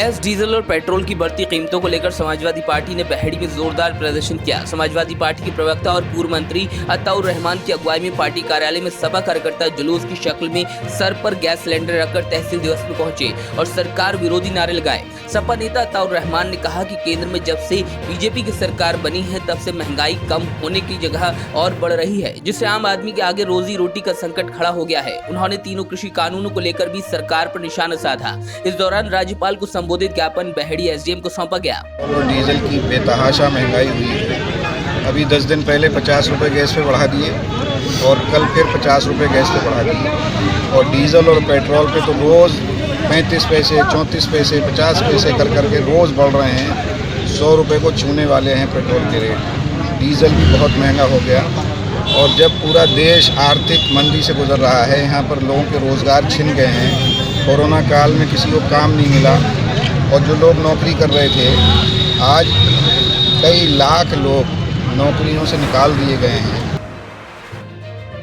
Gas, diesel और petrol की बढ़ती कीमतों को लेकर समाजवादी पार्टी ने बहेड़ी में जोरदार प्रदर्शन किया। समाजवादी पार्टी के प्रवक्ता और पूर्व मंत्री अताउर रहमान की अगुवाई में पार्टी कार्यालय में सपा कार्यकर्ता जुलूस की शक्ल में सर पर गैस सिलेंडर रखकर तहसील दिवस में पहुंचे और सरकार विरोधी नारे लगाए। सपा नेता अताउर रहमान ने कहा कि केंद्र में जब से बीजेपी की सरकार बनी है तब से महंगाई कम होने की जगह और बढ़ रही है, जिससे आम आदमी के आगे रोजी रोटी का संकट खड़ा हो गया है। उन्होंने तीनों कृषि कानूनों को लेकर भी सरकार पर निशाना साधा। इस दौरान राज्यपाल को संबोधित ज्ञापन बहेड़ी एसडीएम को सौंपा गया। और डीजल की बेतहाशा महंगाई हुई है। अभी 10 दिन पहले 50 रुपये गैस पे बढ़ा दिए और कल फिर 50 रुपये गैस पे बढ़ा दिए और डीजल और पेट्रोल पे तो रोज़ 35 पैसे, 34 पैसे, 50 पैसे कर करके रोज़ बढ़ रहे हैं। 100 रुपये को छूने वाले हैं पेट्रोल के रेट। डीजल भी बहुत महंगा हो गया और जब पूरा देश आर्थिक मंदी से गुजर रहा है, यहाँ पर लोगों के रोज़गार छिन गए हैं। कोरोना काल में किसी को काम नहीं मिला और जो लोग नौकरी कर रहे थे, आज कई लाख लोग नौकरियों से निकाल दिए गए हैं।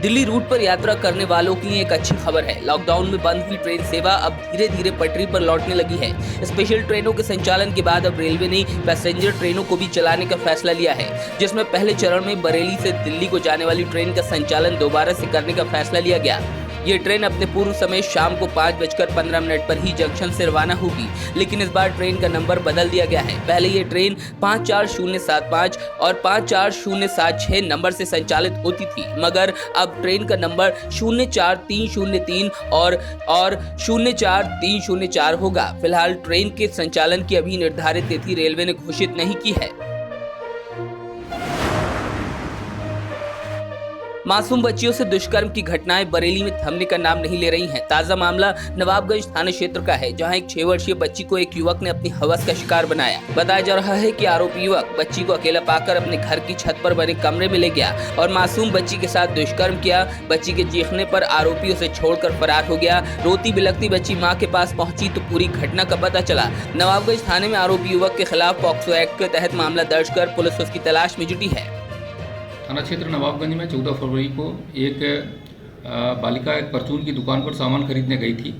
दिल्ली रूट पर यात्रा करने वालों की एक अच्छी खबर है। लॉकडाउन में बंद हुई ट्रेन सेवा अब धीरे धीरे पटरी पर लौटने लगी है। स्पेशल ट्रेनों के संचालन के बाद अब रेलवे ने पैसेंजर ट्रेनों को भी चलाने का फैसला लिया है, जिसमें पहले चरण में बरेली से दिल्ली को जाने वाली ट्रेन का संचालन दोबारा से करने का फैसला लिया गया। ये ट्रेन अपने पूर्व समय शाम को 5:15 पर ही जंक्शन से रवाना होगी, लेकिन इस बार ट्रेन का नंबर बदल दिया गया है। पहले ये ट्रेन 54075 और 54076 नंबर से संचालित होती थी, मगर अब ट्रेन का नंबर 04303 और 04304 होगा। फिलहाल ट्रेन के संचालन की अभी निर्धारित तिथि रेलवे ने घोषित नहीं की है। मासूम बच्चियों से दुष्कर्म की घटनाएं बरेली में थमने का नाम नहीं ले रही हैं। ताजा मामला नवाबगंज थाना क्षेत्र का है, जहां एक 6 वर्षीय बच्ची को एक युवक ने अपनी हवस का शिकार बनाया। बताया जा रहा है कि आरोपी युवक बच्ची को अकेला पाकर अपने घर की छत पर बने कमरे में ले गया और मासूम बच्ची के साथ दुष्कर्म किया। बच्ची के चीखने पर आरोपी उसे छोड़कर फरार हो गया। रोती बिलखती बच्ची मां के पास पहुंची तो पूरी घटना का पता चला। नवाबगंज थाने में आरोपी युवक के खिलाफ पॉक्सो एक्ट के तहत मामला दर्ज कर पुलिस उसकी तलाश में जुटी है। थाना क्षेत्र नवाबगंज में 14 फरवरी को एक बालिका एक परचून की दुकान पर सामान खरीदने गई थी,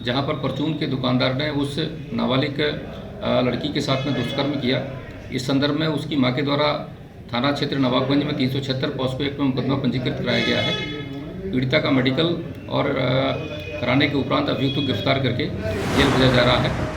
जहां पर परचून के दुकानदार ने उस नाबालिग लड़की के साथ में दुष्कर्म किया। इस संदर्भ में उसकी मां के द्वारा थाना क्षेत्र नवाबगंज में 376 पॉस्को एक्ट में मुकदमा पंजीकृत कराया गया है। पीड़िता का मेडिकल और कराने के उपरांत अभियुक्त को गिरफ्तार करके जेल भेजा जा रहा है।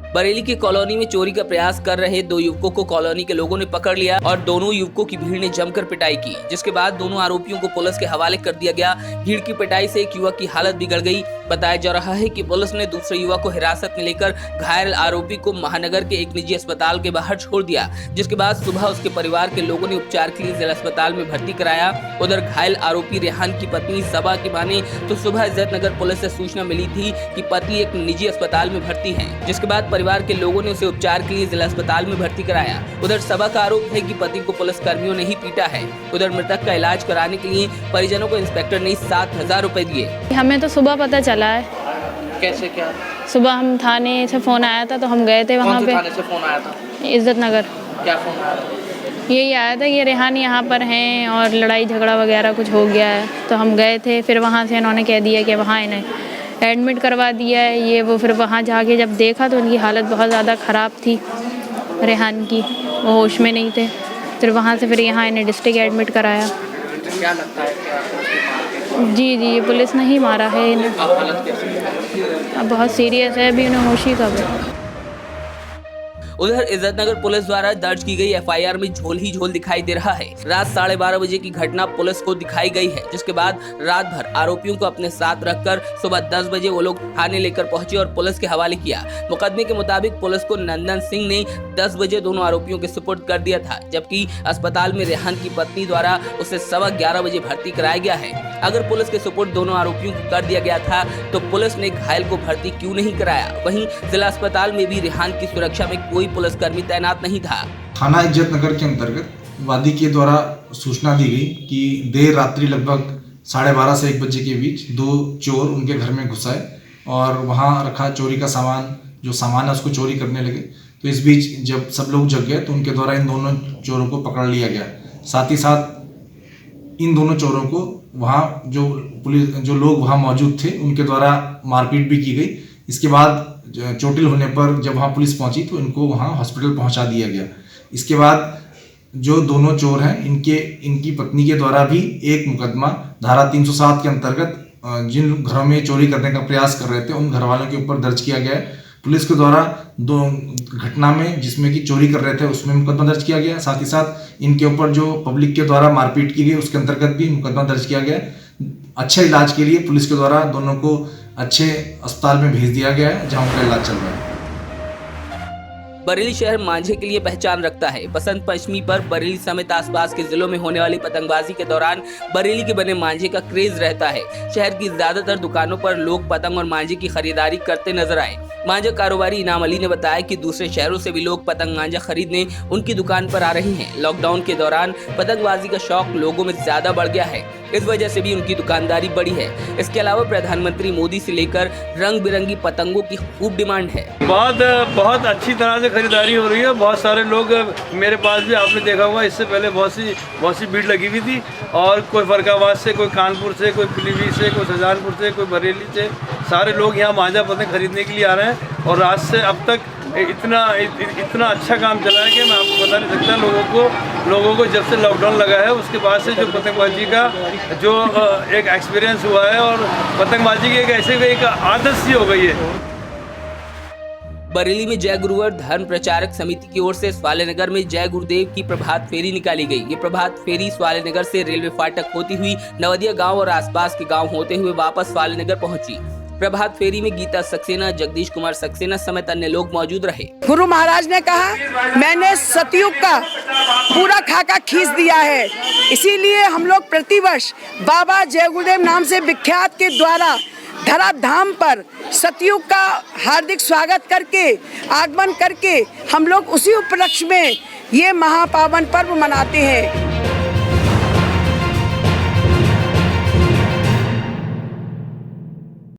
बरेली की कॉलोनी में चोरी का प्रयास कर रहे 2 युवकों को कॉलोनी के लोगों ने पकड़ लिया और दोनों युवकों की भीड़ ने जमकर पिटाई की, जिसके बाद दोनों आरोपियों को पुलिस के हवाले कर दिया गया। भीड़ की पिटाई से एक युवक की हालत बिगड़ गई। बताया जा रहा है कि पुलिस ने दूसरे युवक को हिरासत में लेकर घायल आरोपी को महानगर के एक निजी अस्पताल के बाहर छोड़ दिया, जिसके बाद सुबह उसके परिवार के लोगों ने उपचार के लिए जिला अस्पताल में भर्ती कराया। उधर घायल आरोपी रेहान की पत्नी सबा की माने तो सुबह इज्जतनगर पुलिस से सूचना मिली थी कि पति एक निजी अस्पताल में भर्ती है, जिसके बाद परिवार के लोगों ने उसे उपचार के लिए जिला अस्पताल में भर्ती कराया। उधर सबा का आरोप है कि पति को पुलिस कर्मियों ने ही पीटा है। उधर मृतक का इलाज कराने के लिए परिजनों को इंस्पेक्टर ने 7000 रुपए दिए। हमें तो सुबह पता चला है। कैसे क्या? सुबह हम थाने से फोन आया था तो हम गए थे वहाँ पे। थाने से फोन आया था? इज्जतनगर। क्या फोन आया था? यही आया था कि रेहान यहाँ पर हैं और लड़ाई झगड़ा वगैरह कुछ हो गया है, तो हम गए थे। फिर वहाँ से इन्होंने कह दिया कि वहाँ इन्हें एडमिट करवा दिया है ये वो। फिर वहाँ जाके जब देखा तो उनकी हालत बहुत ज़्यादा ख़राब थी, रेहान की, वो होश में नहीं थे। फिर वहाँ से फिर यहाँ इन्हें डिस्ट्रिक्ट एडमिट कराया। क्या लगता है कि जी पुलिस ने ही मारा है इन्हें। हालत कैसी है? अब बहुत सीरियस है, अभी उन्हें होश ही कब है। उधर इज्जतनगर पुलिस द्वारा दर्ज की गई एफआईआर में झोल ही झोल दिखाई दे रहा है। रात 12:30 बजे की घटना पुलिस को दिखाई गई है, जिसके बाद रात भर आरोपियों को अपने साथ रखकर सुबह 10 बजे वो लोग थाने लेकर पहुंचे और पुलिस के हवाले किया। मुकदमे के मुताबिक पुलिस को नंदन सिंह ने 10 बजे दोनों आरोपियों के सुपुर्द कर दिया था, जबकि अस्पताल में रेहान की पत्नी द्वारा उसे 11:15 बजे भर्ती कराया गया है। अगर पुलिस के सुपुर्द दोनों आरोपियों को कर दिया गया था तो पुलिस ने घायल को भर्ती क्यों नहीं कराया? वहीं जिला अस्पताल में भी रेहान की सुरक्षा में कोई पुलिसकर्मी तैनात नहीं था। थाना इज्जतनगर के अंतर्गत वादी के द्वारा सूचना दी गई कि देर रात्रि लगभग 12:30 से 1 बजे के बीच 2 चोर उनके घर में घुसाए और वहां रखा चोरी का सामान, जो सामान है उसको चोरी करने लगे। तो इस बीच जब सब लोग जग गए तो उनके द्वारा इन दोनों चोरों को पकड़ लिया गया। साथ ही साथ इन दोनों चोरों को वहाँ जो लोग वहाँ मौजूद थे उनके द्वारा मारपीट भी की गई। इसके बाद चोटिल होने पर जब वहाँ पुलिस पहुंची तो इनको वहाँ हॉस्पिटल पहुंचा दिया गया। इसके बाद जो दोनों चोर हैं इनकी पत्नी के द्वारा भी एक मुकदमा धारा 307 के अंतर्गत जिन घरों में चोरी करने का प्रयास कर रहे थे उन घर वालों के ऊपर दर्ज किया गया है। पुलिस के द्वारा दो घटना में जिसमें कि चोरी कर रहे थे उसमें मुकदमा दर्ज किया गया, साथ ही साथ इनके ऊपर जो पब्लिक के द्वारा मारपीट की गई उसके अंतर्गत भी मुकदमा दर्ज किया गया। अच्छे इलाज के लिए पुलिस के द्वारा दोनों को अच्छे अस्पताल में भेज दिया गया है जहां उनका इलाज चल रहा है। बरेली शहर मांझे के लिए पहचान रखता है। बसंत पंचमी पर बरेली समेत आसपास के जिलों में होने वाली पतंगबाजी के दौरान बरेली के बने मांझे का क्रेज रहता है। शहर की ज्यादातर दुकानों पर लोग पतंग और मांझे की खरीदारी करते नजर आए। मांझा कारोबारी इनाम अली ने बताया कि दूसरे शहरों से भी लोग पतंग मांझा खरीदने उनकी दुकान पर आ रहे हैं। लॉकडाउन के दौरान पतंगबाजी का शौक लोगों में ज्यादा बढ़ गया है, इस वजह से भी उनकी दुकानदारी बढ़ी है। इसके अलावा प्रधानमंत्री मोदी से लेकर रंग बिरंगी पतंगों की खूब डिमांड है। बहुत अच्छी तरह से खरीदारी हो रही है। बहुत सारे लोग मेरे पास भी आपने देखा होगा, इससे पहले बहुत सी भीड़ लगी हुई थी और कोई फरकाबाद से, कोई कानपुर से, कोई पीलीभीत से, कोई शाहजहानपुर से, कोई बरेली से, सारे लोग यहाँ मांझा पतंग खरीदने के लिए आ रहे हैं। और रात से अब तक इतना अच्छा काम चला है कि मैं आपको बता नहीं सकता। लोगों को जब से लॉकडाउन लगा है उसके बाद से जो पतंगबाजी का जो एक एक्सपीरियंस हुआ है और पतंगबाजी की एक आदत सी हो गई है। बरेली में जय गुरुवर धर्म प्रचारक समिति की ओर से स्वालेनगर में जय गुरुदेव की प्रभात फेरी निकाली गई। ये प्रभात फेरी स्वालेनगर से रेलवे फाटक होती हुई नवदिया गांव और आसपास के गांव होते हुए वापस स्वालेनगर पहुंची। प्रभात फेरी में गीता सक्सेना, जगदीश कुमार सक्सेना समेत अन्य लोग मौजूद रहे। गुरु महाराज ने कहा, मैंने सतयुग का पूरा खाका खींच दिया है, इसीलिए हम लोग प्रतिवर्ष बाबा जय गुरुदेव नाम से विख्यात के द्वारा धरा धाम पर सतयुग का हार्दिक स्वागत करके आगमन करके हम लोग उसी उपलक्ष्य में ये महापावन पर्व मनाते हैं।